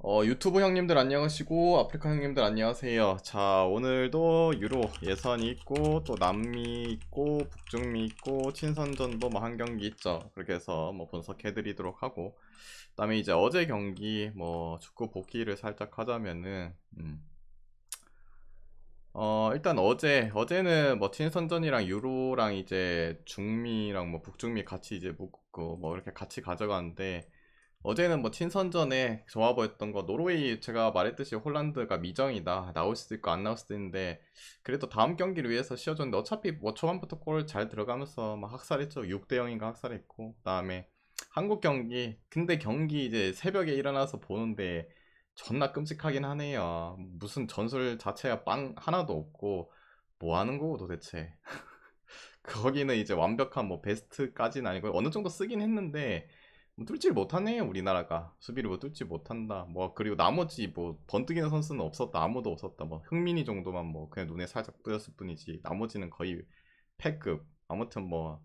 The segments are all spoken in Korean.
유튜브 형님들 안녕하시고 아프리카 형님들 안녕하세요. 자, 오늘도 유로 예선이 있고 또 남미 있고 북중미 있고 친선전도 뭐 한 경기 있죠. 그렇게 해서 뭐 분석해 드리도록 하고, 그다음에 이제 어제 경기 뭐 축구 복귀를 살짝 하자면은 일단 어제는 뭐 친선전이랑 유로랑 이제 중미랑 뭐 북중미 같이 이제 묶고 뭐 이렇게 같이 가져가는데, 어제는 뭐 친선전에 좋아 보였던 거, 노르웨이 제가 말했듯이 홀란드가 미정이다, 나올 수도 있고 안 나올 수도 있는데 그래도 다음 경기를 위해서 씌워줬는데, 어차피 뭐 초반부터 골 잘 들어가면서 막 학살했죠. 6대 0인가 학살했고, 그다음에 한국 경기, 근데 경기 이제 새벽에 일어나서 보는데 존나 끔찍하긴 하네요. 무슨 전술 자체가 빵 하나도 없고 뭐 하는 거고 도대체. 거기는 이제 완벽한 뭐 베스트까지는 아니고 어느 정도 쓰긴 했는데 뭐 뚫질 못하네요. 우리나라가 수비를 뭐 뚫지 못한다. 뭐 그리고 나머지 뭐 번뜩이는 선수는 없었다. 아무도 없었다. 뭐 흥민이 정도만 뭐 그냥 눈에 살짝 뿌렸을 뿐이지 나머지는 거의 패급. 아무튼 뭐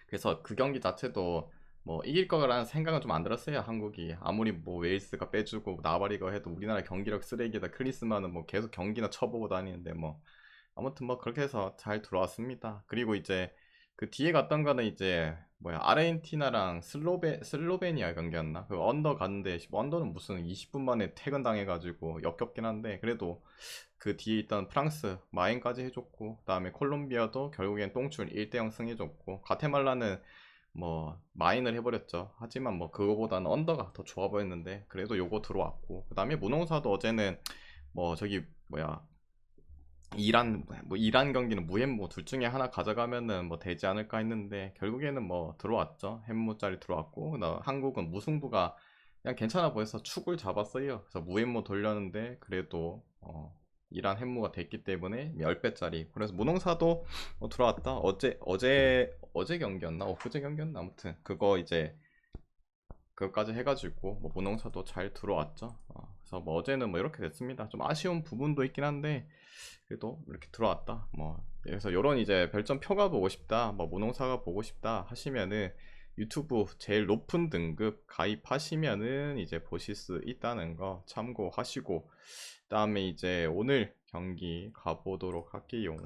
그래서 그 경기 자체도 뭐 이길 거라는 생각은 좀 안 들었어요. 한국이 아무리 뭐 웨일스가 빼주고 나바리가 해도 우리나라 경기력 쓰레기다. 클리스마는 뭐 계속 경기나 쳐보고 다니는데 뭐 아무튼 뭐 그렇게 해서 잘 들어왔습니다. 그리고 이제 그 뒤에 갔던 거는 이제 뭐야, 아르헨티나랑 슬로베니아 경기였나? 그 언더 갔는데 언더는 무슨 20분 만에 퇴근 당해가지고 역겹긴 한데, 그래도 그 뒤에 있던 프랑스 마인까지 해줬고, 그다음에 콜롬비아도 결국엔 똥줄 1대0 승해줬고, 가테말라는 뭐 마인을 해버렸죠. 하지만 뭐 그거보다는 언더가 더 좋아 보였는데 그래도 요거 들어왔고, 그다음에 무농사도 어제는 뭐 저기 뭐야, 이란 경기는 무햄무 둘 중에 하나 가져가면은 뭐 되지 않을까 했는데 결국에는 뭐 들어왔죠. 햄무짜리 들어왔고, 그다음 한국은 무승부가 그냥 괜찮아 보여서 축을 잡았어요. 그래서 무햄무 돌렸는데 그래도 이란 햄무가 됐기 때문에 10배짜리. 그래서 무농사도 들어왔다. 어제 경기였나 엊그제 경기였나, 아무튼 그거 이제 그것까지 해가지고 뭐 무농사도 잘 들어왔죠. 그래서 뭐 어제는 뭐 이렇게 됐습니다. 좀 아쉬운 부분도 있긴 한데 그래도 이렇게 들어왔다. 뭐 그래서 요런 이제 별점표가 보고 싶다, 뭐 무농사가 보고 싶다 하시면은 유튜브 제일 높은 등급 가입하시면은 이제 보실 수 있다는 거 참고하시고, 그다음에 이제 오늘 경기 가보도록 할게요.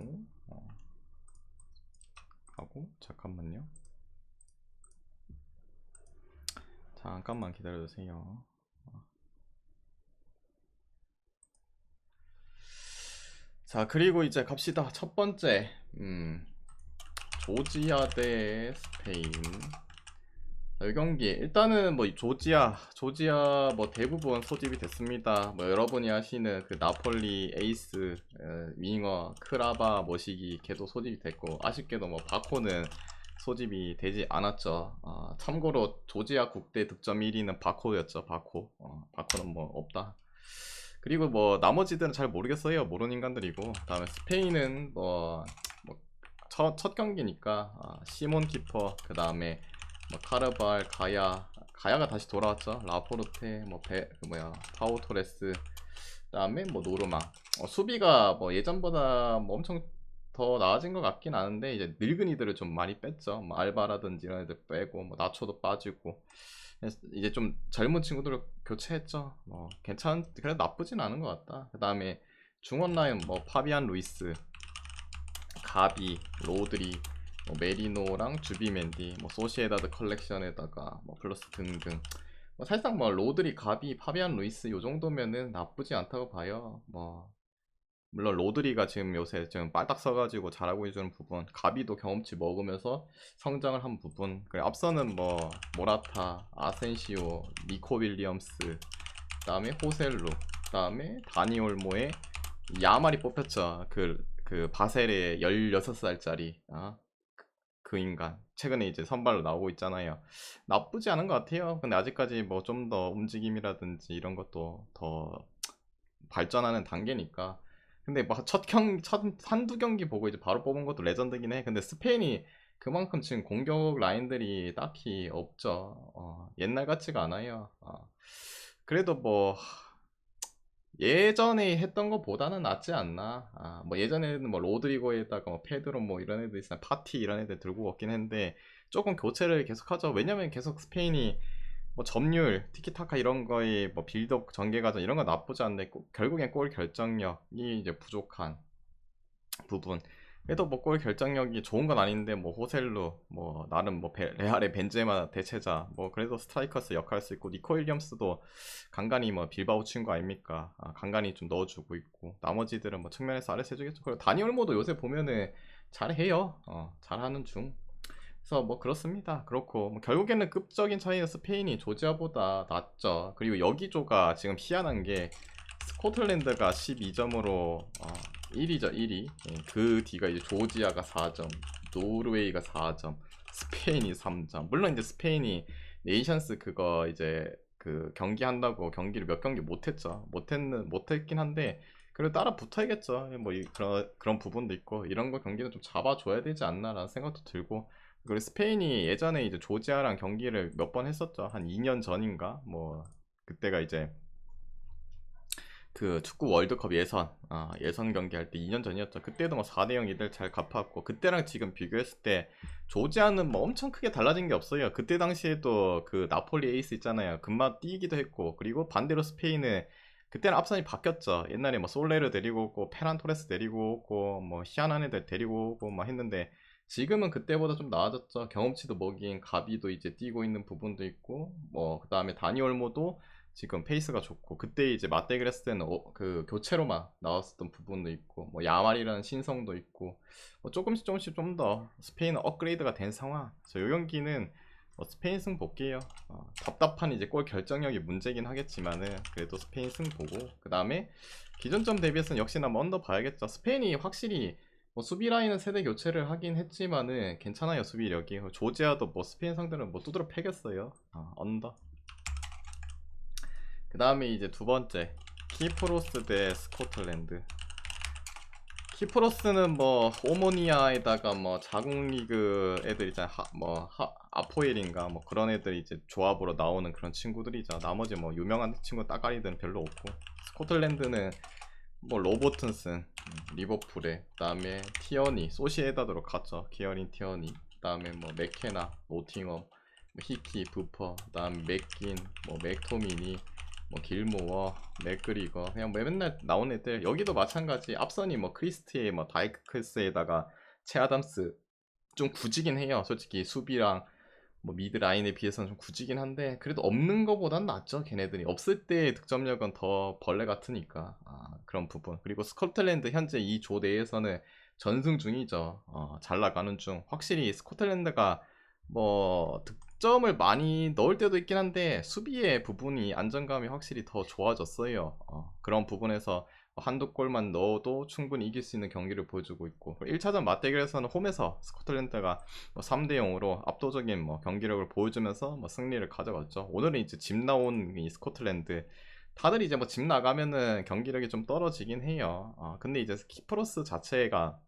하고 잠깐만요. 잠깐만 기다려주세요. 자, 그리고 이제 갑시다. 첫 번째, 조지아 대 스페인. 이 경기 일단은 뭐 조지아 뭐 대부분 소집이 됐습니다. 뭐 여러분이 아시는 그 나폴리 에이스 윙어 크라바 머시기 걔도 소집이 됐고, 아쉽게도 뭐 바코는 소집이 되지 않았죠. 참고로 조지아 국대 득점 1위는 바코였죠. 바코는 뭐 없다. 그리고 뭐 나머지들은 잘 모르겠어요. 모르는 인간들이고. 그다음에 스페인은 뭐 첫 경기니까 시몬 키퍼, 그 다음에 뭐 카르발, 가야가 다시 돌아왔죠. 라포르테, 그 뭐야, 파우 토레스, 그다음에 뭐 노르마. 수비가 뭐 예전보다 뭐 엄청 더 나아진 것 같긴 하는데 이제 늙은이들을 좀 많이 뺐죠. 뭐 알바라든지 이런 애들 빼고 뭐 나초도 빠지고, 그래서 이제 좀 젊은 친구들을 교체했죠. 뭐 그래도 나쁘진 않은 것 같다. 그 다음에 중원 라인 뭐 파비안 루이스, 가비, 로드리, 뭐 메리노랑 주비맨디, 뭐 소시에다드 컬렉션에다가 뭐 플러스 등등. 뭐 사실상 뭐 로드리, 가비, 파비안 루이스 요 정도면은 나쁘지 않다고 봐요. 뭐 물론 로드리가 지금 요새 지금 빨딱 서가지고 잘하고 있는 부분, 가비도 경험치 먹으면서 성장을 한 부분, 그리고 앞서는 뭐 모라타, 아센시오, 니코 윌리엄스, 그다음에 호셀루, 그다음에 다니 올모의 야말이 뽑혔죠. 그 바셀의 16살짜리 그 인간 최근에 이제 선발로 나오고 있잖아요. 나쁘지 않은 것 같아요. 근데 아직까지 뭐 좀 더 움직임이라든지 이런 것도 더 발전하는 단계니까. 근데 첫 한두 경기 보고 이제 바로 뽑은 것도 레전드긴 해. 근데 스페인이 그만큼 지금 공격 라인들이 딱히 없죠. 옛날 같지가 않아요. 그래도 뭐 예전에 했던 것보다는 낫지 않나. 뭐 예전에는 뭐 로드리고에다가 뭐 페드로 뭐 이런 애들 있으나 파티 이런 애들 들고 왔긴 했는데 조금 교체를 계속하죠. 왜냐면 계속 스페인이 뭐 점유율, 티키타카 이런 거에 뭐 빌드업 전개 과정 이런 거 나쁘지 않은데 결국엔 골 결정력이 이제 부족한 부분. 그래도 뭐 골 결정력이 좋은 건 아닌데 뭐 호셀루 뭐 나름 뭐 레알의 벤제마 대체자 뭐 그래도 스트라이커스 역할 할 수 있고 니코 윌리엄스도 간간히 뭐 빌바오 친구 아닙니까? 간간히 좀 넣어주고 있고 나머지들은 뭐 측면에서 아레스 해주겠죠. 그리고 다니 올모도 요새 보면은 잘해요. 잘하는 중. 그래서 뭐 그렇습니다. 그렇고 뭐 결국에는 급적인 차이는 스페인이 조지아보다 낫죠. 그리고 여기조가 지금 희한한 게 스코틀랜드가 12점으로 1위죠, 1위. 그 뒤가 이제 조지아가 4점, 노르웨이가 4점, 스페인이 3점. 물론 이제 스페인이 네이션스 그거 이제 그 경기 한다고 경기를 몇 경기 못했죠. 못했긴 한데 그래도 따라 붙어야겠죠. 뭐 그런 부분도 있고 이런 거 경기는 좀 잡아줘야 되지 않나라는 생각도 들고. 그리고 스페인이 예전에 이제 조지아랑 경기를 몇 번 했었죠. 한 2년 전인가? 뭐 그때가 이제 그 축구 월드컵 예선 경기 할 때 2년 전이었죠. 그때도 뭐 4대0 이들 잘 갚았고 그때랑 지금 비교했을 때 조지아는 뭐 엄청 크게 달라진 게 없어요. 그때 당시에도 그 나폴리 에이스 있잖아요. 금방 뛰기도 했고 그리고 반대로 스페인은 그때는 앞선이 바뀌었죠. 옛날에 뭐 솔레르 데리고 오고 페란 토레스 데리고 오고 뭐 희한한 애들 데리고 오고 막 했는데 지금은 그때보다 좀 나아졌죠. 경험치도 먹인 가비도 이제 뛰고 있는 부분도 있고 뭐 그 다음에 다니 올모도 지금 페이스가 좋고 그때 이제 맞대결 했을 때는 그 교체로만 나왔었던 부분도 있고 뭐 야말이라는 신성도 있고 뭐 조금씩 좀 더 스페인은 업그레이드가 된 상황. 그래서 이 경기는 스페인 승 볼게요. 답답한 이제 골 결정력이 문제긴 하겠지만은 그래도 스페인 승 보고 그 다음에 기존점 대비해서는 역시나 뭐 언더 봐야겠죠. 스페인이 확실히 뭐 수비 라인은 세대 교체를 하긴 했지만은 괜찮아요 수비력이. 조지아도 뭐 스페인 상대는 뭐 두드러 패겠어요. 언더. 그 다음에 이제 두 번째 키프로스 대 스코틀랜드. 키프로스는 뭐 오모니아에다가 뭐 자국리그 애들 있잖아. 아포엘인가 뭐 그런 애들 이제 조합으로 나오는 그런 친구들이죠. 나머지 뭐 유명한 친구 따가리들은 별로 없고 스코틀랜드는 뭐 로버튼슨 리버풀에 그다음에 티어니 소시에다드로 갔죠. 기어린 티어니 그다음에 뭐 맥케나 노팅엄 뭐 히키 부퍼 그다음 맥긴 뭐 맥토미니 뭐 길모어 맥그리거 그냥 뭐 맨날 나온 애들. 여기도 마찬가지 앞선이 뭐 크리스티에 뭐 다이크스에다가 체아담스 좀 굳이긴 해요. 솔직히 수비랑 뭐 미드 라인에 비해서는 좀 굳이긴 한데 그래도 없는 거보단 낫죠. 걔네들이 없을 때 득점력은 더 벌레 같으니까. 그런 부분. 그리고 스코틀랜드 현재 이 조 내에서는 전승 중이죠. 잘 나가는 중. 확실히 스코틀랜드가 뭐 득점을 많이 넣을 때도 있긴 한데 수비의 부분이 안정감이 확실히 더 좋아졌어요. 그런 부분에서 한두 골만 넣어도 충분히 이길 수 있는 경기를 보여주고 있고 1차전 맞대결에서는 홈에서 스코틀랜드가 3대0으로 압도적인 뭐 경기력을 보여주면서 뭐 승리를 가져갔죠. 오늘은 이제 집 나온 이 스코틀랜드 다들 이제 뭐 집 나가면은 경기력이 좀 떨어지긴 해요. 근데 이제 키프로스 자체가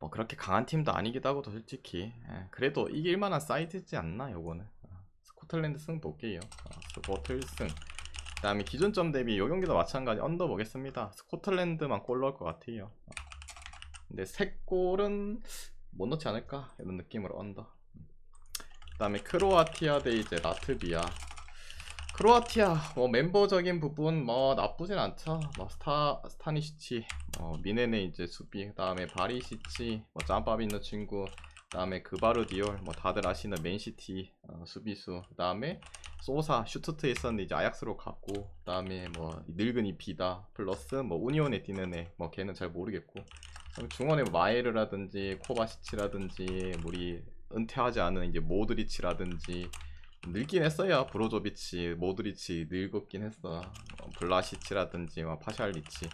뭐 그렇게 강한 팀도 아니기도 하고 솔직히 그래도 이길 만한 사이즈지 않나 요거는. 스코틀랜드 승 볼게요. 스코틀 승. 그 다음에 기존점 대비 요 경기도 마찬가지 언더 보겠습니다. 스코틀랜드만 골 넣을 것 같아요. 근데 세 골은 못 넣지 않을까 이런 느낌으로 언더. 그 다음에 크로아티아 대 이제 라트비아. 크로아티아 뭐 멤버적인 부분 뭐 나쁘진 않죠. 뭐 스타니시치 미네네 이제 수비 그 다음에 바리시치 뭐 짬밥 있는 친구 그 다음에 그바르디올 뭐 다들 아시는 맨시티 수비수 그 다음에 소사 슈투트에 있었는데 이제 아약스로 갔고 그 다음에 뭐 늙은이 비다 플러스 뭐 우니온에 뛰는 애뭐 걔는 잘 모르겠고 중원에 뭐 마에르라든지 코바시치라든지 우리 은퇴하지 않은 이제 모드리치라든지 늙긴 했어요. 브로조비치, 모드리치 늙었긴 했어. 블라시치라든지 파샬리치.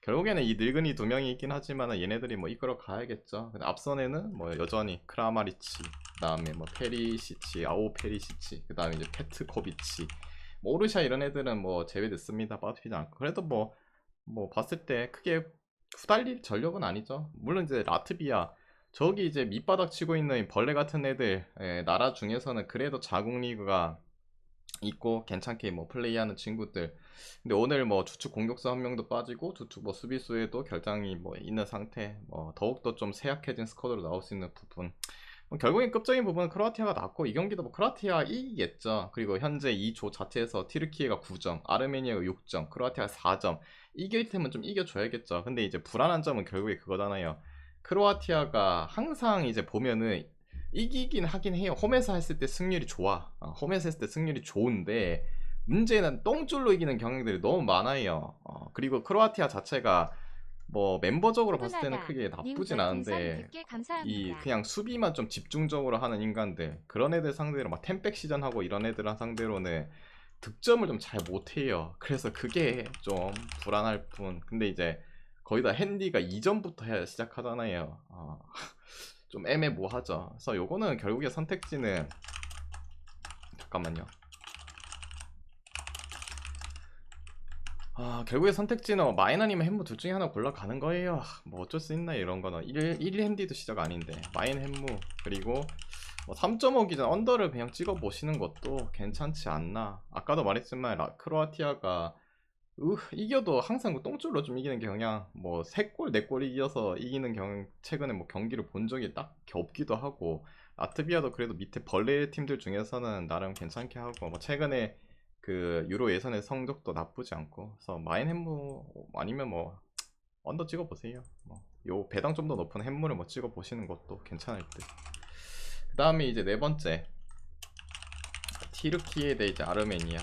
결국에는 이 늙은이 두 명이 있긴 하지만 얘네들이 뭐 이끌어 가야겠죠. 근데 앞선에는 뭐 여전히 크라마리치, 그다음에 뭐 페리시치, 아오 페리시치, 그다음에 이제 페트코비치, 뭐 오르샤 이런 애들은 뭐 제외됐습니다. 빠지지 않고. 그래도 뭐 봤을 때 크게 후달릴 전력은 아니죠. 물론 이제 라트비아 저기 이제 밑바닥 치고 있는 벌레 같은 애들 나라 중에서는 그래도 자국 리그가 있고 괜찮게 뭐 플레이하는 친구들. 근데 오늘 뭐 주축 공격수 한 명도 빠지고 주축 뭐 수비수에도 결장이 뭐 있는 상태. 뭐 더욱더 좀 쇠약해진 스쿼드로 나올 수 있는 부분. 결국엔 급적인 부분은 크로아티아가 낫고 이 경기도 뭐 크로아티아 이기겠죠. 그리고 현재 이 조 자체에서 티르키예가 9점, 아르메니아가 6점, 크로아티아가 4점. 이길 테면 좀 이겨줘야겠죠. 근데 이제 불안한 점은 결국에 그거잖아요. 크로아티아가 항상 이제 보면은 이기긴 하긴 해요. 홈에서 했을 때 승률이 좋아. 홈에서 했을 때 승률이 좋은데 문제는 똥줄로 이기는 경향들이 너무 많아요. 그리고 크로아티아 자체가 뭐 멤버적으로 봤을 때는 크게 나쁘진 않은데 이 그냥 수비만 좀 집중적으로 하는 인간들 그런 애들 상대로 막 템백 시전하고 이런 애들 상대로는 득점을 좀 잘 못해요. 그래서 그게 좀 불안할 뿐. 근데 이제 거의 다 핸디가 이전부터 해야 시작하잖아요. 좀 애매모호하죠. 그래서 요거는 결국에 선택지는 잠깐만요. 결국에 선택지는 마인 아니면 햄무 둘 중에 하나 골라가는 거예요. 뭐 어쩔 수 있나 이런 거는 1 핸디도 시작 아닌데 마인 햄무 그리고 뭐 3.5 기준 언더를 그냥 찍어 보시는 것도 괜찮지 않나. 아까도 말했지만 크로아티아가 이겨도 항상 그 똥줄로 좀 이기는 경향 뭐 3골 4골 이겨서 이기는 경향 최근에 뭐 경기를 본 적이 딱 없기도 하고 라트비아도 그래도 밑에 벌레 팀들 중에서는 나름 괜찮게 하고 뭐 최근에 그 유로 예선의 성적도 나쁘지 않고 그래서 마인 햄무 아니면 뭐 언더 찍어 보세요. 요 배당 좀 더 높은 햄무를 뭐 찍어 보시는 것도 괜찮을 듯. 그 다음에 이제 네 번째 티르키에 대 이제 아르메니아.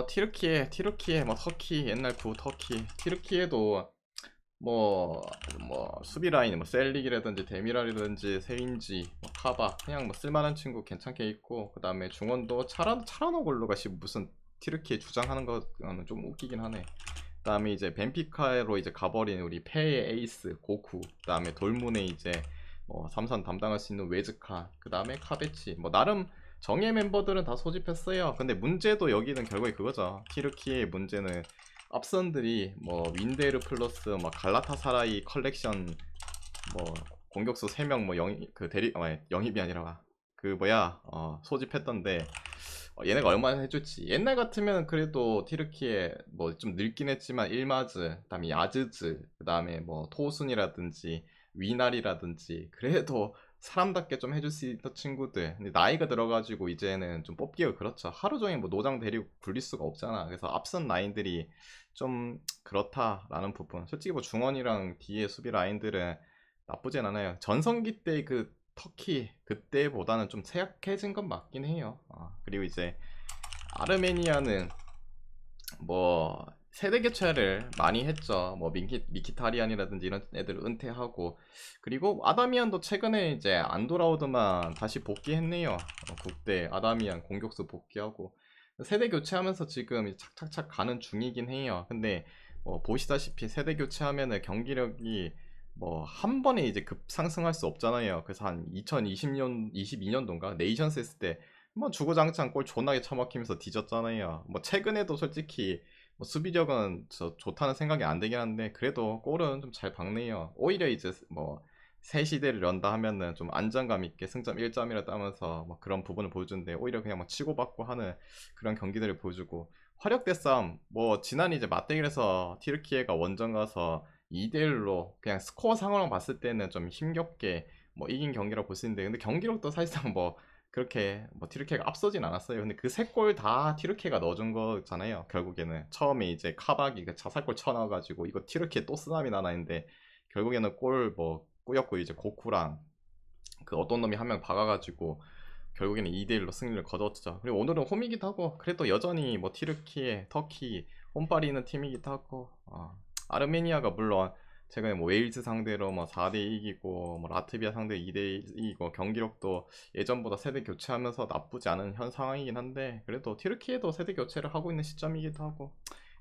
티르키에 뭐 터키 옛날 구 터키 티르키에도 뭐 수비 라인 뭐 셀릭이라든지 데미랄이라든지 세인지 뭐 카바 그냥 뭐 쓸만한 친구 괜찮게 있고 그 다음에 중원도 차라노글로가 무슨 티르키에 주장하는 거는 좀 웃기긴 하네. 그 다음에 이제 벤피카로 이제 가버린 우리 페의 에이스 고쿠 그 다음에 돌문에 이제 뭐 삼선 담당할 수 있는 웨즈카 그 다음에 카베치 뭐 나름 정예 멤버들은 다 소집했어요. 근데 문제도 여기는 결국에 그거죠. 티르키의 문제는 앞선들이 뭐 윈데르 플러스 뭐 갈라타사라이 컬렉션 뭐 공격수 3명 뭐 영입이 아니라 그 뭐야 소집했던데 얘네가 얼마나 해줬지. 옛날 같으면 그래도 티르키에 뭐 좀 늙긴 했지만 일마즈 그다음에 야즈즈 그다음에 뭐 토순이라든지 위날이라든지 그래도 사람답게 좀 해줄 수 있던 친구들. 근데 나이가 들어가지고 이제는 좀 뽑기가 그렇죠. 하루 종일 뭐 노장 데리고 굴릴 수가 없잖아. 그래서 앞선 라인들이 좀 그렇다라는 부분. 솔직히 뭐 중원이랑 뒤에 수비 라인들은 나쁘진 않아요. 전성기 때 그 터키 그때보다는 좀 쇠약해진 건 맞긴 해요. 그리고 이제 아르메니아는 뭐 세대 교체를 많이 했죠. 뭐 미키타리안이라든지 이런 애들 은퇴하고 그리고 아다미안도 최근에 이제 안 돌아오더만 다시 복귀했네요. 국대 아다미안 공격수 복귀하고 세대 교체하면서 지금 착착착 가는 중이긴 해요. 근데 보시다시피 세대 교체하면은 경기력이 뭐 한 번에 이제 급상승할 수 없잖아요. 그래서 한 2020년 22년도인가 네이션스 했을 때 뭐 주구장창 골 존나게 처먹히면서 뒤졌잖아요. 뭐 최근에도 솔직히 뭐 수비력은 좋다는 생각이 안 들긴 한데 그래도 골은 좀 잘 박네요. 오히려 이제 뭐 새 시대를 연다 하면은 좀 안정감 있게 승점 1점이라 따면서 뭐 그런 부분을 보여주는데 오히려 그냥 뭐 치고받고 하는 그런 경기들을 보여주고 화력대 싸움 뭐 지난 이제 맞대결에서 티르키예가 원정 가서 2대1로 그냥 스코어 상황을 봤을 때는 좀 힘겹게 뭐 이긴 경기라고 볼 수 있는데 근데 경기력도 사실상 뭐 그렇게 뭐 티르케가 앞서진 않았어요. 근데 그 세 골 다 티르케가 넣어준 거잖아요. 결국에는 처음에 이제 카박이 그 자살골 쳐넣어가지고 이거 티르케 또 쓰나미 나나 했는데 결국에는 골 뭐 꾸였고 이제 고쿠랑 그 어떤 놈이 한 명 박아가지고 결국에는 2대1로 승리를 거뒀죠. 그리고 오늘은 홈이기도 하고 그래도 여전히 뭐 티르키에 터키 홈빨이 있는 팀이기도 하고 아르메니아가 물론 최근에 뭐 웨일즈 상대로 뭐 4대 이기고 뭐 라트비아 상대 2대 이기고 경기력도 예전보다 세대 교체하면서 나쁘지 않은 현 상황이긴 한데 그래도 티르키에도 세대 교체를 하고 있는 시점이기도 하고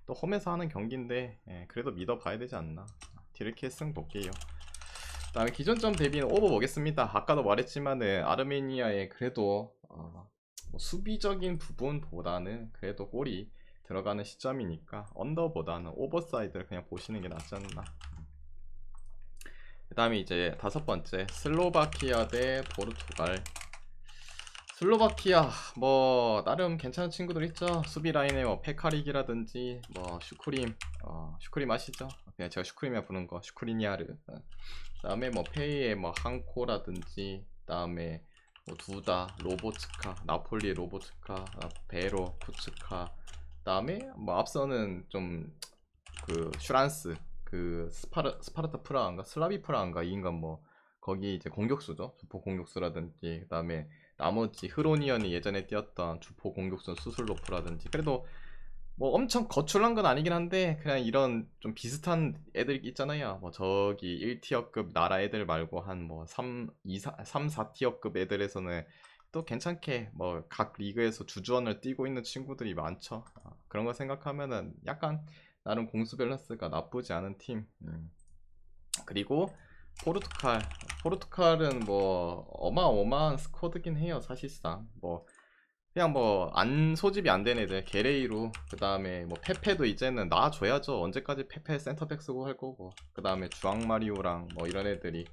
또 홈에서 하는 경기인데 그래도 믿어봐야 되지 않나. 티르키에 승 볼게요. 다음에 기존점 대비는 오버 보겠습니다. 아까도 말했지만은 아르메니아의 그래도 뭐 수비적인 부분보다는 그래도 골이 들어가는 시점이니까 언더보다는 오버사이드를 그냥 보시는 게 낫지 않나. 그 다음에 이제 다섯 번째 슬로바키아 대 포르투갈. 슬로바키아 뭐 나름 괜찮은 친구들 있죠. 수비 라인에 뭐 페카릭이라든지 뭐 슈크림, 슈크림 아시죠? 그냥 제가 슈크림이라 부르는 거 슈크리니아르. 그다음에 뭐 페이의 뭐 한코라든지, 그다음에 뭐 두다, 로보츠카, 나폴리의 로보츠카, 베로, 쿠츠카. 그다음에 뭐 앞서는 좀 그 슈란스, 그 스파르타 프라하인가 슬라비 프라하인가 이 인간 뭐 거기 이제 공격수죠. 주포 공격수라든지, 그다음에 나머지 흐로니언이 예전에 뛰었던 주포 공격수 수슬로프라든지. 그래도 뭐 엄청 거출한 건 아니긴 한데 그냥 이런 좀 비슷한 애들 있잖아요. 뭐 저기 1티어급 나라 애들 말고 한 뭐 3, 2, 3, 4티어급 애들에서는 또 괜찮게 뭐 각 리그에서 주주원을 뛰고 있는 친구들이 많죠. 그런 거 생각하면은 약간 나름 공수 밸런스가 나쁘지 않은 팀. 그리고 포르투갈은 뭐 어마어마한 스쿼드긴 해요. 사실상 뭐 그냥 뭐 안 소집이 안 된 애들 게레이루, 그 다음에 뭐 페페도 이제는 놔줘야죠. 언제까지 페페 센터백 쓰고 할 거고. 그 다음에 주앙마리오랑 뭐 이런 애들이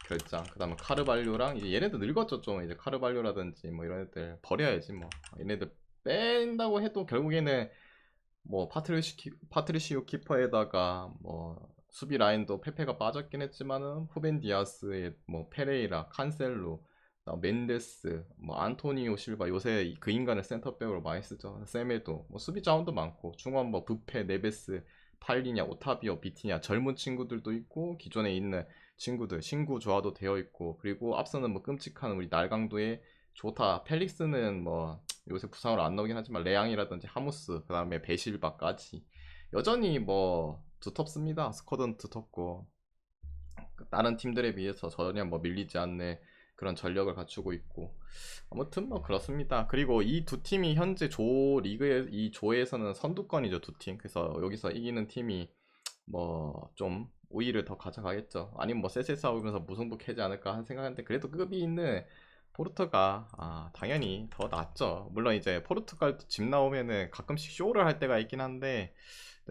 결장. 그 다음에 카르발료랑 이제 얘네들 늙었죠 좀. 이제 카르발료라든지 뭐 이런 애들 버려야지 뭐. 얘네들 뺀다고 해도 결국에는 뭐 파트리시오 키퍼에다가 뭐 수비 라인도 페페가 빠졌긴 했지만은 후벤 디아스의 뭐 페레이라, 칸셀로, 멘데스, 뭐 안토니오 실바, 요새 그 인간을 센터백으로 많이 쓰죠. 세메도, 뭐 수비 자원도 많고 중원 뭐 부페, 네베스, 팔리냐, 오타비오, 비티냐, 젊은 친구들도 있고 기존에 있는 친구들 신구 조화도 되어 있고, 그리고 앞서는 뭐 끔찍한 우리 날강도의 조타, 펠릭스는 뭐 요새 부상으로 안 나오긴 하지만 레앙이라든지 하무스, 그 다음에 베실바까지 여전히 뭐 두텁습니다. 스쿼드는 두텁고 다른 팀들에 비해서 전혀 뭐 밀리지 않는 그런 전력을 갖추고 있고, 아무튼 뭐 그렇습니다. 그리고 이 두 팀이 현재 조 리그의 이 조에서는 선두권이죠, 두 팀. 그래서 여기서 이기는 팀이 뭐 좀 우위를 더 가져가겠죠. 아니면 뭐 쎄쎄 싸우면서 무승부 캐지 않을까 하는 생각하는데, 그래도 급이 있는 포르투가 당연히 더 낫죠. 물론 이제 포르투갈도 집 나오면은 가끔씩 쇼를 할 때가 있긴 한데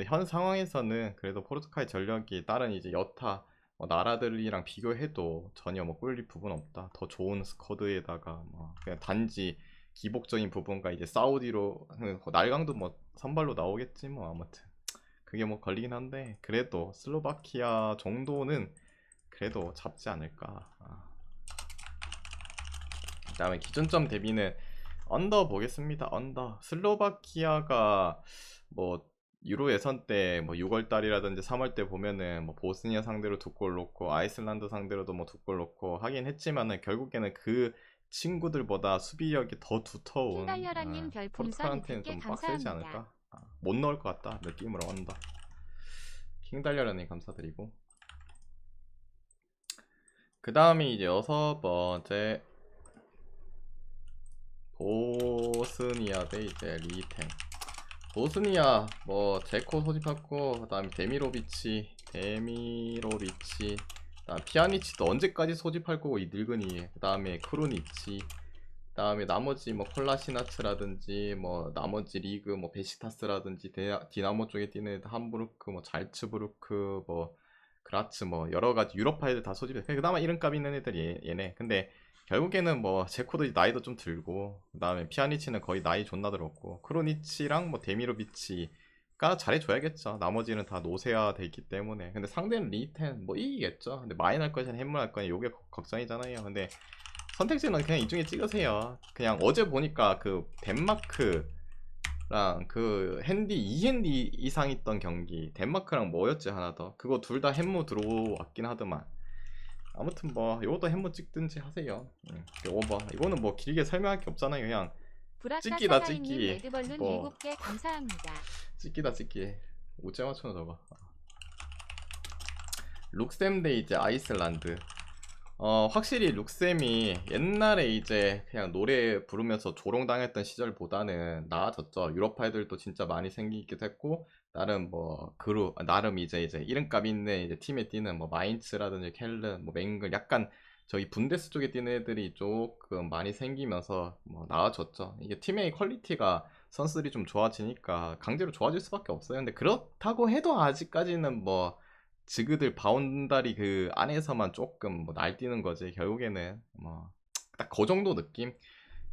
현 상황에서는 그래도 포르투갈의 전력이 다른 이제 여타 나라들이랑 비교해도 전혀 뭐 꿀릴 부분 없다. 더 좋은 스쿼드에다가 뭐 그냥 단지 기복적인 부분과 이제 사우디로 날강도 뭐 선발로 나오겠지 뭐. 아무튼 그게 뭐 걸리긴 한데 그래도 슬로바키아 정도는 그래도 잡지 않을까. 그 다음에 기준점 대비는 언더 보겠습니다. 언더. 슬로바키아가 뭐 유로 예선 때 뭐 6월 달이라든지 3월 때 보면은 뭐 보스니아 상대로 2골 넣고 아이슬란드 상대로도 뭐 2골 넣고 하긴 했지만은 결국에는 그 친구들보다 수비력이 더 두터운 킹달려라님 별풍선 포르투갈한테는 20개 좀 빡세지 감사합니다. 않을까. 못 넣을 것 같다 느낌으로. 언더. 킹달려라님 감사드리고, 그 다음에 이제 6번째 보스니아 대 이제 리텐. 보스니아 뭐 제코 소집했고, 그 다음에 데미로비치, 그다음 피아니치도 언제까지 소집할 거고 이 늙은이. 그 다음에 크루니치, 그 다음에 나머지 뭐 콜라시나츠라든지 뭐 나머지 리그 뭐 베시타스라든지 디나모 쪽에 뛰는 함부르크, 뭐 잘츠부르크, 뭐 그라츠, 뭐 여러가지 유럽파 애들 다 소집해. 그나마 이름값 있는 애들이 얘네. 근데 결국에는 뭐 제코도 나이도 좀 들고, 그 다음에 피아니치는 거의 나이 존나 들었고, 크로니치랑 뭐 데미로비치가 잘해줘야겠죠. 나머지는 다 노세화 돼 있기 때문에. 근데 상대는 리텐 뭐 이기겠죠. 근데 마인 할 것이냐 햄물 할 거냐 요게 걱정이잖아요. 근데 선택지는 그냥 이 중에 찍으세요. 그냥 어제 보니까 그 덴마크랑 그 핸디 2핸디 이상 있던 경기, 덴마크랑 뭐였지 하나 더, 그거 둘 다 햄무 들어왔긴 하더만. 아무튼 뭐 이것도 햄무 찍든지 하세요. 오버 이거는 뭐 길게 설명할 게 없잖아요. 그냥 찍기다 브라사사라이님 찍기. 레드벌룬 뭐 7개 감사합니다. 찍기다 찍기. 오째 맞춰 저거. 룩셈 대 이제 아이슬란드. 확실히 룩셈이 옛날에 이제 그냥 노래 부르면서 조롱당했던 시절보다는 나아졌죠. 유럽파 애들도 진짜 많이 생기기도 했고, 나름 뭐 나름 이제 이름값 있는 이제 팀에 뛰는 뭐 마인츠라든지 켈른, 뭐 맹글, 약간 저희 분데스 쪽에 뛰는 애들이 조금 많이 생기면서 뭐 나아졌죠. 이게 팀의 퀄리티가 선수들이 좀 좋아지니까 강제로 좋아질 수밖에 없어요. 근데 그렇다고 해도 아직까지는 뭐 지그들 바운다리 그 안에서만 조금 뭐 날뛰는 거지. 결국에는 뭐 딱 그 정도 느낌.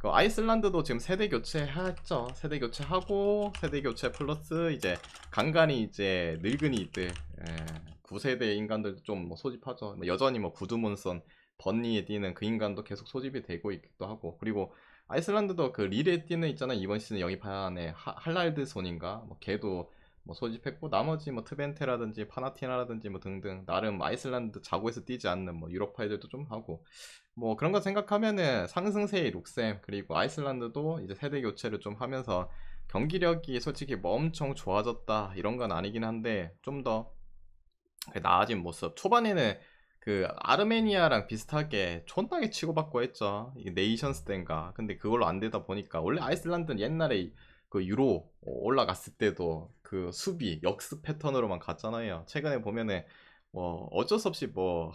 그 아이슬란드도 지금 세대 교체했죠. 세대 교체하고 세대 교체 플러스 이제 간간히 이제 늙은이들 9세대 인간들도 좀 뭐 소집하죠. 여전히 뭐 구두문선 번니에 뛰는 그 인간도 계속 소집이 되고 있기도 하고, 그리고 아이슬란드도 그 릴에 뛰는 있잖아. 이번 시즌 영입한에 할랄드손인가 뭐 걔도 뭐 소집했고, 나머지 뭐 트벤테라든지 파나티나라든지 뭐 등등 나름 아이슬란드 자고에서 뛰지 않는 뭐 유럽파 애들도 좀 하고, 뭐 그런 거 생각하면은 상승세의 룩셈 그리고 아이슬란드도 이제 세대 교체를 좀 하면서 경기력이 솔직히 뭐 엄청 좋아졌다 이런 건 아니긴 한데 좀 더 나아진 모습. 초반에는 그 아르메니아랑 비슷하게 촌나게 치고받고 했죠. 이게 네이션스 때인가. 근데 그걸로 안 되다 보니까, 원래 아이슬란드는 옛날에 그 유로 올라갔을 때도 그 수비 역습 패턴으로만 갔잖아요. 최근에 보면은 뭐 어쩔 수 없이 뭐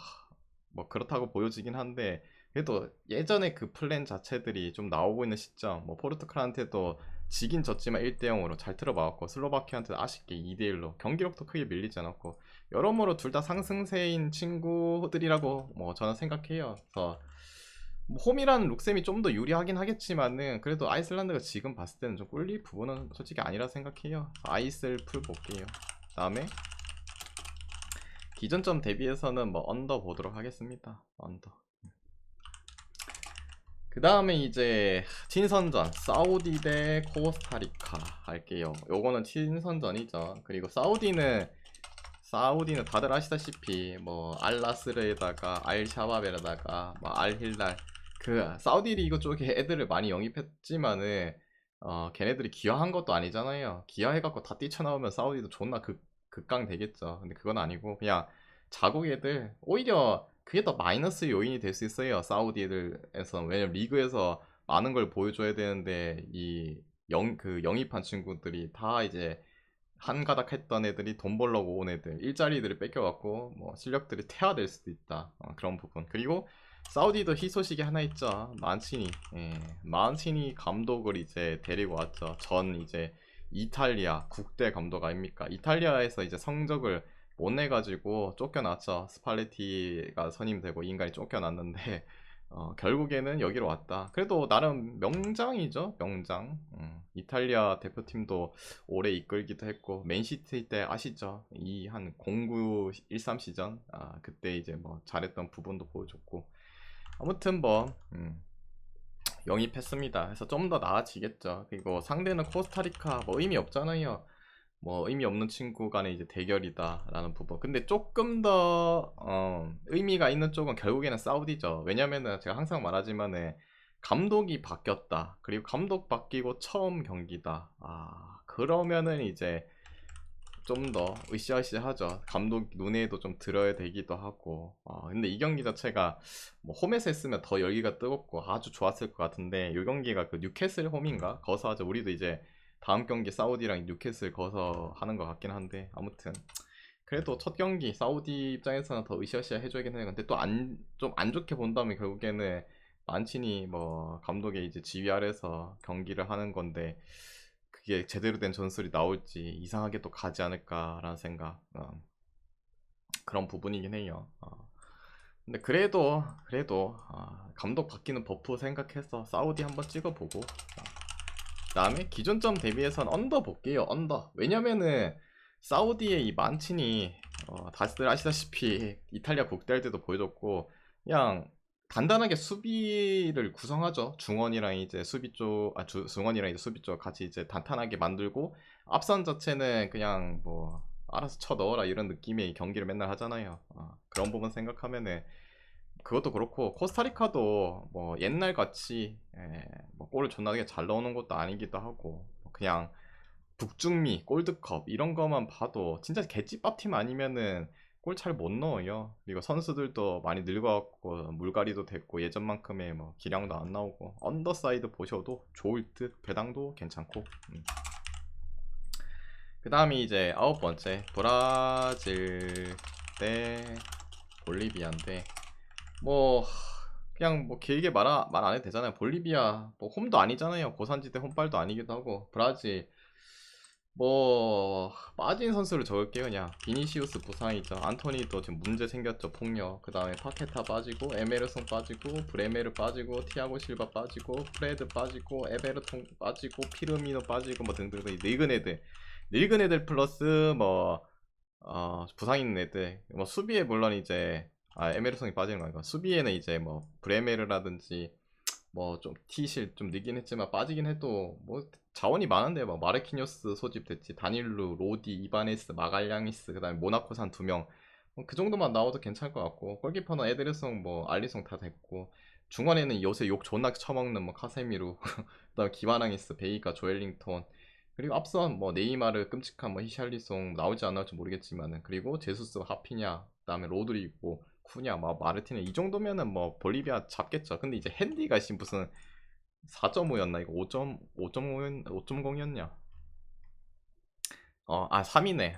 그렇다고 보여지긴 한데, 그래도 예전에 그 플랜 자체들이 좀 나오고 있는 시점, 뭐 포르투갈한테도 지긴 졌지만 1대0으로 잘 틀어막았고, 슬로바키아한테도 아쉽게 2대1로 경기력도 크게 밀리지 않았고, 여러모로 둘 다 상승세인 친구들이라고 뭐 저는 생각해요. 그래서 뭐 홈이라는 룩셈이 좀 더 유리하긴 하겠지만은, 그래도 아이슬란드가 지금 봤을 때는 좀 꿀릴 부분은 솔직히 아니라 생각해요. 아이슬 풀 볼게요. 다음에 기존점 대비해서는 뭐 언더 보도록 하겠습니다. 언더. 그 다음에 이제 친선전 사우디 대 코스타리카 할게요. 요거는 친선전이죠. 그리고 사우디는 다들 아시다시피 뭐 알나스르에다가 알샤바베에다가 뭐 알힐랄, 그 사우디 리그 쪽에 애들을 많이 영입했지만은 걔네들이 기여한 것도 아니잖아요. 기여해갖고 다 뛰쳐나오면 사우디도 존나 극강 되겠죠. 근데 그건 아니고 그냥 자국 애들, 오히려 그게 더 마이너스 요인이 될 수 있어요. 사우디 애들에서. 왜냐면 리그에서 많은 걸 보여줘야 되는데 그 영입한 친구들이 다 이제 한 가닥 했던 애들이 돈 벌려고 온 애들, 일자리들을 뺏겨갖고 뭐 실력들이 퇴화될 수도 있다. 그런 부분. 그리고 사우디도 희소식이 하나 있죠. 만치니. 만치니 감독을 이제 데리고 왔죠. 전 이제 이탈리아 국대 감독 아닙니까? 이탈리아에서 이제 성적을 못 내가지고 쫓겨났죠. 스팔레티가 선임되고 인간이 쫓겨났는데 결국에는 여기로 왔다. 그래도 나름 명장이죠. 명장. 이탈리아 대표팀도 오래 이끌기도 했고, 맨시티 때 아시죠? 이 한 09-13 시전, 그때 이제 뭐 잘했던 부분도 보여줬고, 아무튼 뭐 영입했습니다. 그래서 좀 더 나아지겠죠. 그리고 상대는 코스타리카, 뭐 의미 없잖아요. 뭐 의미 없는 친구 간의 이제 대결이다 라는 부분. 근데 조금 더 의미가 있는 쪽은 결국에는 사우디죠. 왜냐면은 제가 항상 말하지만은 감독이 바뀌었다, 그리고 감독 바뀌고 처음 경기다, 그러면은 이제 좀 더 으쌰으쌰하죠. 감독 눈에도 좀 들어야 되기도 하고. 근데 이 경기 자체가 뭐 홈에서 했으면 더 열기가 뜨겁고 아주 좋았을 것 같은데, 이 경기가 그 뉴캐슬 홈인가 거서 하죠. 우리도 이제 다음 경기 사우디랑 뉴캐슬 거서 하는 것 같긴 한데, 아무튼 그래도 첫 경기 사우디 입장에서는 더 으쌰으쌰 해줘야겠네요. 근데 또 좀 안 좋게 본다면 결국에는 만치니 뭐 감독의 이제 지휘 아래서 경기를 하는 건데, 그게 제대로 된 전술이 나올지 이상하게 또 가지 않을까라는 생각, 그런 부분이긴 해요. 근데 그래도 감독 바뀌는 버프 생각해서 사우디 한번 찍어보고, 그다음에 기존점 대비해서는 언더 볼게요. 언더. 왜냐면은 사우디의 이 만친이 다들 아시다시피 이탈리아 국대할 때도 보여줬고, 그냥 단단하게 수비를 구성하죠. 중원이랑 이제 수비 쪽, 중원이랑 이제 수비 쪽 같이 이제 단단하게 만들고, 앞선 자체는 그냥 뭐 알아서 쳐 넣어라 이런 느낌의 경기를 맨날 하잖아요. 그런 부분 생각하면은 그것도 그렇고, 코스타리카도 뭐 옛날 같이 뭐 골을 존나게 잘 넣는 것도 아니기도 하고, 그냥 북중미 골드컵 이런 거만 봐도 진짜 개찌밥 팀 아니면은 골 잘 못 넣어요. 그리고 선수들도 많이 늙어갖고 물갈이도 됐고 예전만큼의 뭐 기량도 안 나오고, 언더사이드 보셔도 좋을 듯. 배당도 괜찮고. 그 다음이 이제 9번째 브라질 대 볼리비아인데, 뭐 그냥 뭐 길게 말 안 해도 되잖아요. 볼리비아 뭐 홈도 아니잖아요. 고산지대 홈발도 아니기도 하고, 브라질 뭐 빠진 선수를 적을게요. 그냥 비니시우스 부상이죠. 안토니도 지금 문제 생겼죠. 폭력. 그 다음에 파케타 빠지고 에메르송 빠지고 브레메르 빠지고 티아고 실바 빠지고 프레드 빠지고 에베르통 빠지고 피르미노 빠지고 뭐 등등등 늙은 애들 플러스 뭐 부상 있는 애들 뭐 수비에 물론 이제 에메르송이 빠지는 거 아니고 수비에는 이제 뭐 브레메르라든지 뭐 좀 티실 좀 늦긴 했지만 빠지긴 해도 뭐 자원이 많은데 막 마르키뉴스 소집됐지 다닐루 로디 이바네스 마갈량이스 그다음에 모나코산 2명 그 정도만 나와도 괜찮을 것 같고 골키퍼는 에드르송 뭐 알리송 다 됐고 중원에는 요새 욕 존나 처먹는 뭐 카세미루 그다음에 기바낭이스 베이가 조엘링톤 그리고 앞선 뭐 네이마르 끔찍한 뭐 히샬리송 나올지 안 나올지 모르겠지만은 그리고 제수스 하피냐 그다음에 로드리고 쿠냐 뭐 마르티네 이 정도면은 뭐 볼리비아 잡겠죠. 근데 이제 핸디가 지금 무슨 4.5였나 이거 5.0이었냐 3이네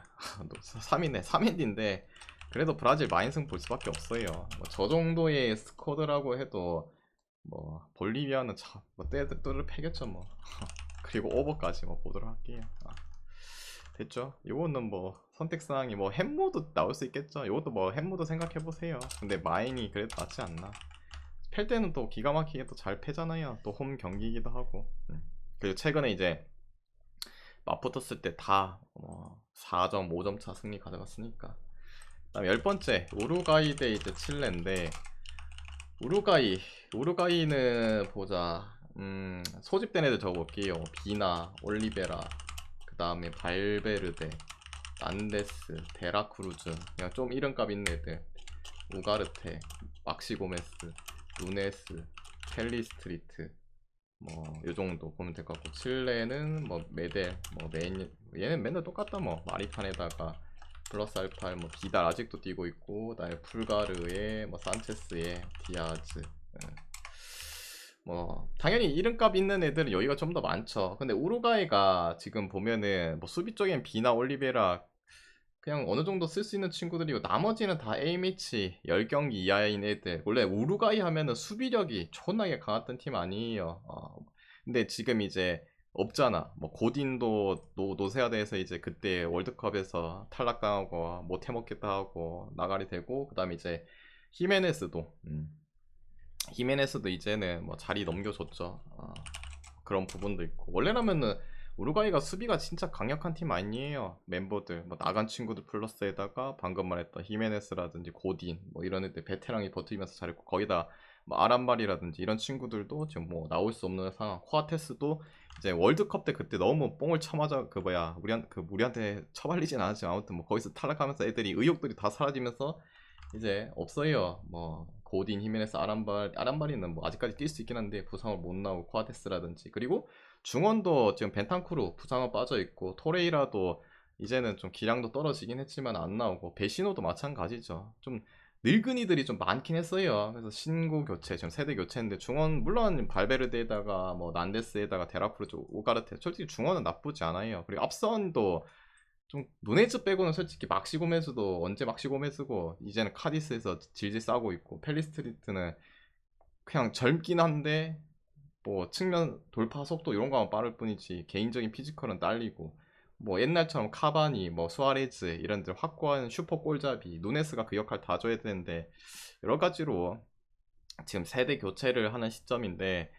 3이네 3핸디인데 그래도 브라질 마인승 볼 수밖에 없어요. 뭐 저 정도의 스쿼드라고 해도 뭐 볼리비아는 뭐 뚜를 패겠죠 뭐 그리고 오버까지 뭐 보도록 할게요. 됐죠? 이거는 뭐 선택사항이 뭐 햄모드 나올 수 있겠죠? 이것도 뭐 햄모드 생각해보세요. 근데 마인이 그래도 낫지 않나. 팰 때는 또 기가 막히게 또 잘 패잖아요. 또 홈 경기이기도 하고. 그리고 최근에 이제 맞붙었을 때 다 4점, 5점 차 승리 가져갔으니까. 그다음 10번째 우루과이 대 이제 칠레인데 우루과이는 보자. 소집된 애들 적어볼게요. 비나, 올리베라, 그 다음에 발베르데, 난데스, 데라크루즈 그냥 좀 이름값 있는 애들 우가르테, 막시고메스, 누네스, 펠리스트리트 뭐 요정도 보면 될 것 같고 칠레는 뭐 메델, 얘는 맨날 똑같다 뭐 마리판에다가 플러스 알파 뭐 비달 아직도 뛰고 있고 그다음에 풀가르에 뭐 산체스에 디아즈 뭐 당연히 이름값 있는 애들은 여기가 좀 더 많죠. 근데 우루과이가 지금 보면은 뭐 수비 쪽엔 비나 올리베라 그냥 어느 정도 쓸 수 있는 친구들이고 나머지는 다 A매치 10경기 이하인 애들 원래 우루과이 하면은 수비력이 존나게 강했던 팀 아니에요. 근데 지금 이제 없잖아. 뭐 고딘도 노세아대에서 이제 그때 월드컵에서 탈락당하고 못 해먹겠다 하고 나가리 되고 그 다음에 이제 히메네스도 이제는 뭐 자리 넘겨줬죠. 그런 부분도 있고 원래라면은 우루과이가 수비가 진짜 강력한 팀 아니에요. 멤버들 뭐 나간 친구들 플러스에다가 방금 말했던 히메네스라든지 고딘 뭐 이런 애들 베테랑이 버티면서 잘했고 거기다 뭐 아란발이라든지 이런 친구들도 지금 뭐 나올 수 없는 상황. 코아테스도 이제 월드컵 때 그때 너무 뽕을 쳐맞아 우리한테 처발리진 않았지만 아무튼 뭐 거기서 탈락하면서 애들이 의욕들이 다 사라지면서 이제 없어요. 뭐 고딘, 히메네스, 아란발이는 뭐 아직까지 뛸 수 있긴 한데 부상을 못 나오고 코아테스라든지 그리고 중원도 지금 벤탄쿠르 부상은 빠져 있고 토레이라도 이제는 좀 기량도 떨어지긴 했지만 안 나오고 베시노도 마찬가지죠. 좀 늙은이들이 좀 많긴 했어요. 그래서 신구 교체 지금 세대 교체인데 중원 물론 발베르데에다가 뭐 난데스에다가 데라크루즈, 우가르테 솔직히 중원은 나쁘지 않아요. 그리고 앞선도 좀 누네즈 빼고는 솔직히 막시고메스도 언제 막시고메스고 이제는 카디스에서 질질 싸고 있고 펠리스트리트는 그냥 젊긴 한데 뭐 측면 돌파 속도 이런 거만 빠를 뿐이지 개인적인 피지컬은 딸리고 뭐 옛날처럼 카바니 뭐 수아레즈 이런 데 확고한 슈퍼 골잡이 누네스가 그 역할 다 줘야 되는데 여러 가지로 지금 세대 교체를 하는 시점인데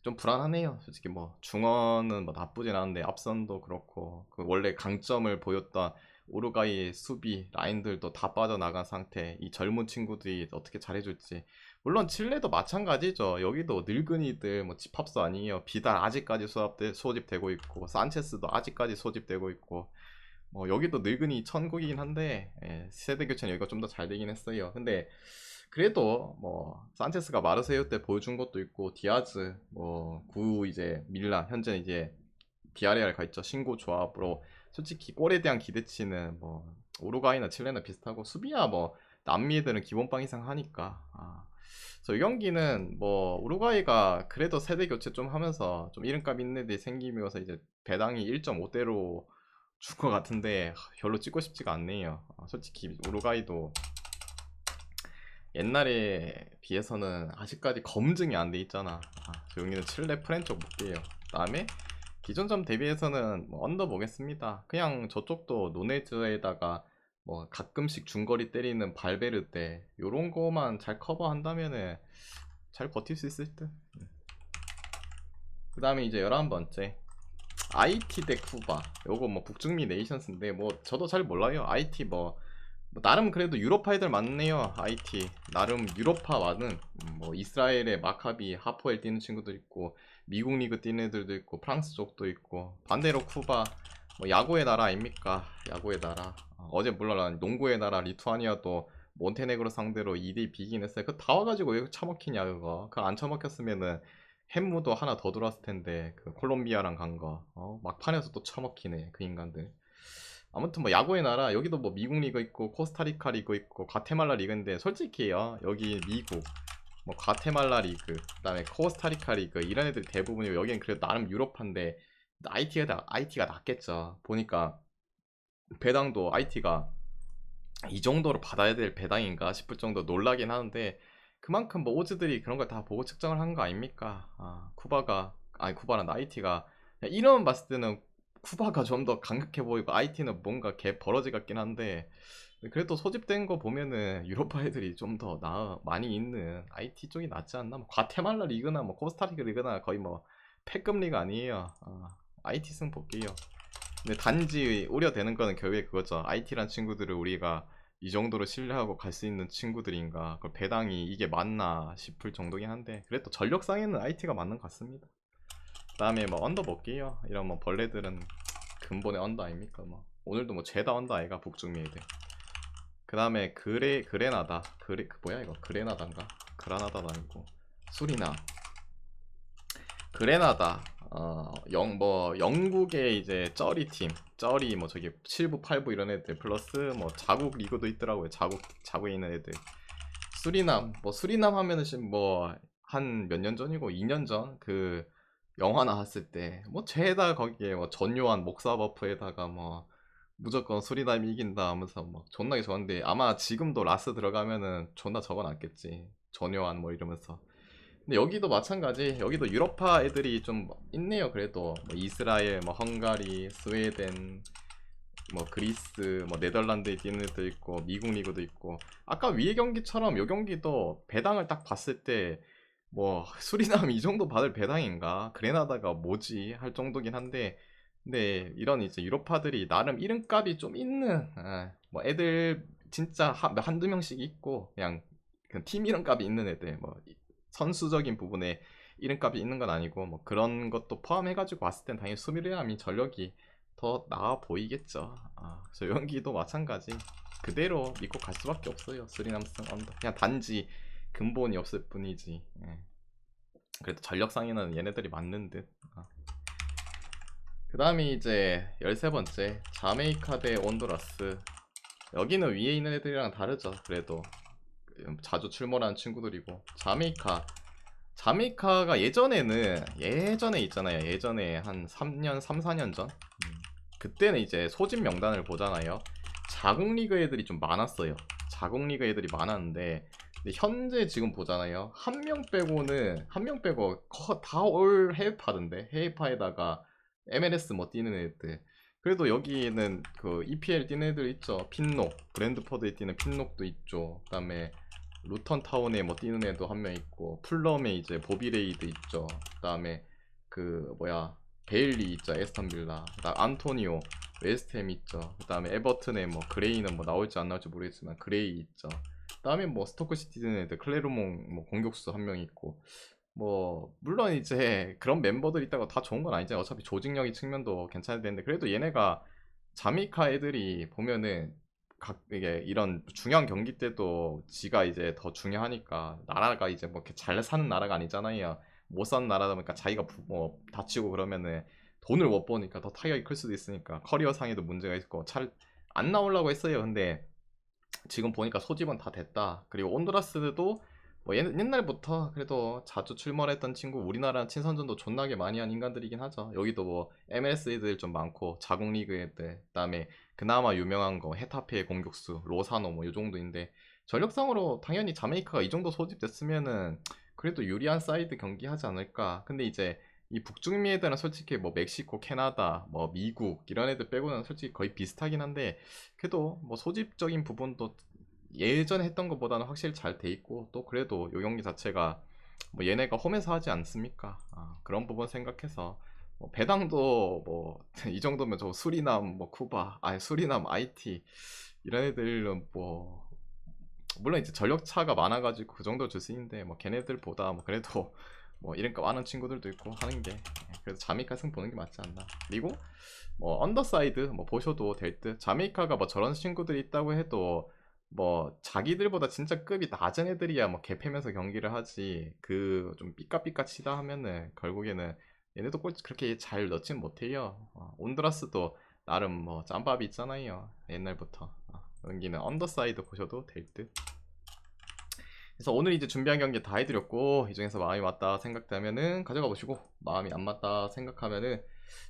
좀 불안하네요. 솔직히 뭐 중원은 뭐 나쁘진 않은데 앞선도 그렇고 그 원래 강점을 보였던 우루과이의 수비 라인들도 다 빠져나간 상태. 이 젊은 친구들이 어떻게 잘해줄지. 물론 칠레도 마찬가지죠. 여기도 늙은이들 뭐 집합수 아니에요. 비달 아직까지 소집되고 있고 산체스도 아직까지 소집되고 있고 뭐 여기도 늙은이 천국이긴 한데 세대 교체는 여기가 좀 더 잘 되긴 했어요. 근데 그래도 뭐 산체스가 마르세유 때 보여준 것도 있고 디아즈 구 이제 밀란 현재 이제 비아레알 가 있죠. 신고 조합으로 솔직히 골에 대한 기대치는 뭐 우루과이나 칠레나 비슷하고 수비야 뭐 남미 애들은 기본빵 이상 하니까 그래서 이 경기는 뭐 우루과이가 그래도 세대 교체 좀 하면서 좀 이름값 있는 애들이 생기면서 이제 배당이 1.5대로 줄 것 같은데 별로 찍고 싶지가 않네요. 솔직히 우루과이도 옛날에 비해서는 아직까지 검증이 안 돼 있잖아. 여기는 칠레 프렌 쪽 볼게요. 그다음에 기존 점 대비해서는 뭐 언더 보겠습니다. 그냥 저쪽도 노네즈에다가 뭐 가끔씩 중거리 때리는 발베르데 요런 거만 잘 커버한다면은 잘 버틸 수 있을 듯. 그 다음에 이제 11번째 IT 대 쿠바. 요거 뭐 북중미 네이션스인데 뭐 저도 잘 몰라요. IT 뭐 나름 그래도 유로파 애들 많네요. IT 나름 유로파 많은 뭐 이스라엘의 마카비 하포엘 뛰는 친구도 있고 미국 리그 뛰는 애들도 있고 프랑스 쪽도 있고 반대로 쿠바 뭐 야구의 나라 아닙니까? 야구의 나라. 어제 물론 농구의 나라 리투아니아도 몬테네그로 상대로 2대 비긴 했어요. 그거 다 와가지고 왜 처먹히냐 그거. 그거 안 처먹혔으면은 햄무도 하나 더 들어왔을 텐데 그 콜롬비아랑 간 거. 막판에서 또 처먹히네 그 인간들. 아무튼 뭐 야구의 나라 여기도 뭐 미국 리그 있고 코스타리카 리그 있고 과테말라 리그인데 솔직히요 여기 미국 뭐 과테말라 리그 그다음에 코스타리카 리그 이런 애들 대부분이 여기는 그래도 나름 유럽한데 IT가 낫겠죠. 보니까 배당도 IT가 이 정도로 받아야 될 배당인가 싶을 정도 놀라긴 하는데 그만큼 뭐 오즈들이 그런 걸 다 보고 측정을 한 거 아닙니까? 쿠바가 아니 쿠바란 IT가 이름만 봤을 때는 쿠바가 좀 더 강력해 보이고 IT는 뭔가 개 버러지 같긴 한데 그래도 소집된 거 보면은 유로파 애들이 좀 더 많이 있는 IT 쪽이 낫지 않나? 뭐 과테말라 리그나 뭐 코스타리카 리그나 거의 뭐 패급 리그 아니에요. IT 승 볼게요. 근데 단지 우려되는 거는 결국에 그거죠. IT란 친구들을 우리가 이 정도로 신뢰하고 갈 수 있는 친구들인가? 그 배당이 이게 맞나 싶을 정도긴 한데 그래도 전력상에는 IT가 맞는 것 같습니다. 그다음에 뭐 언더 볼게요. 이런 뭐 벌레들은 근본의 언더 아닙니까? 뭐 오늘도 뭐 죄다 언더 아이가 북중미 애들. 그다음에 그레나다 뭐야 이거 그레나다인가? 그라나다도 아니고 수리나 그레나다 뭐 영국의 이제 쩌리 뭐 저기 7부 8부 이런 애들 플러스 뭐 자국 리그도 있더라고요. 자국에 있는 애들. 수리남 하면은 지금 뭐 한 몇 년 전이고 2년 전 그 영화 나왔을 때 뭐 죄다 거기에 뭐 전요한 목사 버프에다가 뭐 무조건 수리남이 이긴다 하면서 막 존나게 좋았는데 아마 지금도 라스 들어가면은 존나 적어놨겠지. 전요한 뭐 이러면서. 근데 여기도 마찬가지. 여기도 유럽파 애들이 좀 있네요. 그래도 뭐 이스라엘, 뭐 헝가리, 스웨덴, 뭐 그리스, 뭐 네덜란드에 뛰는 애도 있고 미국 리그도 있고. 아까 위의 경기처럼 요 경기도 배당을 딱 봤을 때 뭐 수리남 이 정도 받을 배당인가? 그레나다가 뭐지? 할 정도긴 한데 근데 이런 이제 유럽파들이 나름 이름값이 좀 있는 뭐 애들 진짜 한두 명씩 있고 그냥 팀 이름값이 있는 애들 뭐 선수적인 부분에 이름값이 있는 건 아니고 뭐 그런 것도 포함해가지고 봤을 땐 당연히 수비레함이 전력이 더 나아 보이겠죠. 그래서 연기도 마찬가지 그대로 믿고 갈 수밖에 없어요. 스리남승 언더 그냥 단지 근본이 없을 뿐이지. 그래도 전력상에는 얘네들이 맞는 듯. 그 다음에 이제 13번째 자메이카 대 온두라스. 여기는 위에 있는 애들이랑 다르죠. 그래도 자주 출몰하는 친구들이고 자메이카가 예전에 있잖아요. 예전에 한 3년 3, 4년 전 그때는 이제 소집 명단을 보잖아요. 자국 리그 애들이 좀 많았어요. 자국 리그 애들이 많았는데 근데 현재 지금 보잖아요. 한 명 빼고 다 올 해외파던데 해외파에다가 MLS 뭐 뛰는 애들. 그래도 여기는 그 EPL 뛰는 애들 있죠. 핀록 브랜드포드에 뛰는 핀록도 있죠. 그다음에 루턴 타운에 뭐 뛰는 애도 한 명 있고 풀럼에 이제 보비레이드 있죠. 그다음에 그 뭐야 베일리 있죠. 에스턴 빌라. 그다음 안토니오 웨스트햄 있죠. 그다음에 에버튼에 뭐 그레이는 뭐 나올지 안 나올지 모르겠지만 그레이 있죠. 그다음에 뭐 스토크 시티 뛰는 애들 클레르몽 뭐 공격수 한 명 있고 뭐 물론 이제 그런 멤버들 있다고 다 좋은 건 아니잖아요. 어차피 조직력이 측면도 괜찮을 텐데 그래도 얘네가 자미카 애들이 보면은 이게 이런 중요한 경기 때도 지가 이제 더 중요하니까 나라가 이제 뭐 이렇게 잘 사는 나라가 아니잖아요. 못 사는 나라다 보니까 자기가 뭐 다치고 그러면은 돈을 못 버니까 더 타격이 클 수도 있으니까 커리어 상에도 문제가 있고 잘 안 나오려고 했어요. 근데 지금 보니까 소집은 다 됐다. 그리고 온두라스도 뭐 옛날부터 그래도 자주 출몰했던 친구 우리나라 친선전도 존나게 많이 한 인간들이긴 하죠. 여기도 뭐 MLS 애들 좀 많고 자국 리그 애들 그다음에 그나마 유명한 거 헤타페의 공격수 로사노 뭐 요 정도인데 전력상으로 당연히 자메이카가 이 정도 소집됐으면은 그래도 유리한 사이드 경기 하지 않을까. 근데 이제 이 북중미 애들은 솔직히 뭐 멕시코, 캐나다, 뭐 미국 이런 애들 빼고는 솔직히 거의 비슷하긴 한데 그래도 뭐 소집적인 부분도 예전에 했던 것보다는 확실히 잘 돼 있고 또 그래도 요 경기 자체가 뭐 얘네가 홈에서 하지 않습니까? 그런 부분 생각해서 뭐 배당도 뭐 이 정도면 저 수리남 뭐 쿠바 수리남 IT 이런 애들은 뭐 물론 이제 전력 차가 많아가지고 그 정도 줄 수 있는데 뭐 걔네들보다 뭐 그래도 뭐 이름값 많은 친구들도 있고 하는 게 그래서 자메이카 승 보는 게 맞지 않나. 그리고 뭐 언더사이드 뭐 보셔도 될 듯. 자메이카가 뭐 저런 친구들이 있다고 해도 뭐 자기들보다 진짜 급이 낮은 애들이야 뭐 개패면서 경기를 하지 그 좀 삐까삐까 치다 하면은 결국에는 얘네도 골 그렇게 잘 넣진 못해요. 온드라스도 나름 뭐 짬밥이 있잖아요 옛날부터. 여기는 언더사이드 보셔도 될 듯. 그래서 오늘 이제 준비한 경기 다 해드렸고 이 중에서 마음이 맞다 생각되면은 가져가 보시고 마음이 안 맞다 생각하면은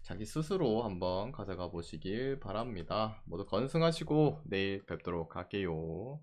자기 스스로 한번 가져가 보시길 바랍니다. 모두 건승하시고 내일 뵙도록 할게요.